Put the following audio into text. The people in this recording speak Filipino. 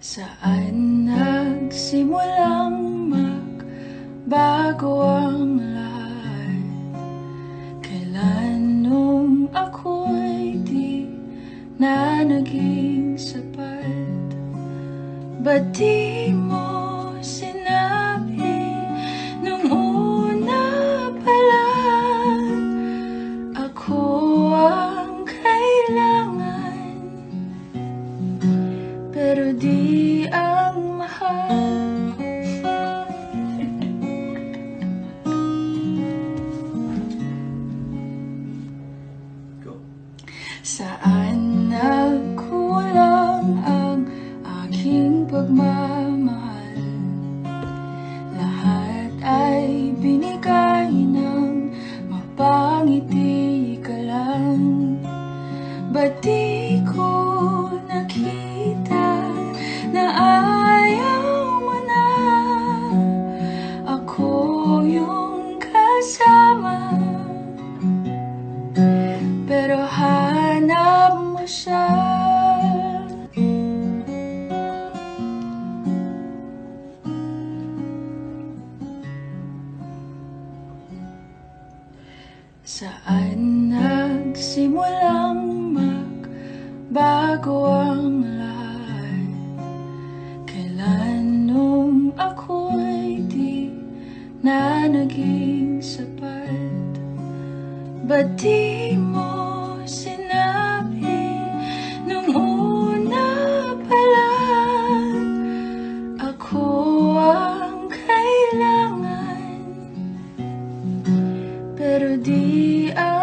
Saan nagsimulang magbago ang lahat? Kailan nung ako'y di na naging sapat? Ba't di mo sinabi nung una pa lang? Ako ang kailangan, pero di ang mahal. Saan nagkulang ang aking pagmamahal? Lahat ay binigay ng mapangiti ka lang. Ba't di ko nakita na ayaw mo na? Ako yung kasama, pero hanap mo siya. Saan nagsimulang magbago ang lahat? Kailan nung ako'y di na naging sapat? Ba't di mo sinabi nung una pa lang? Ako ang kailangan, pero di ang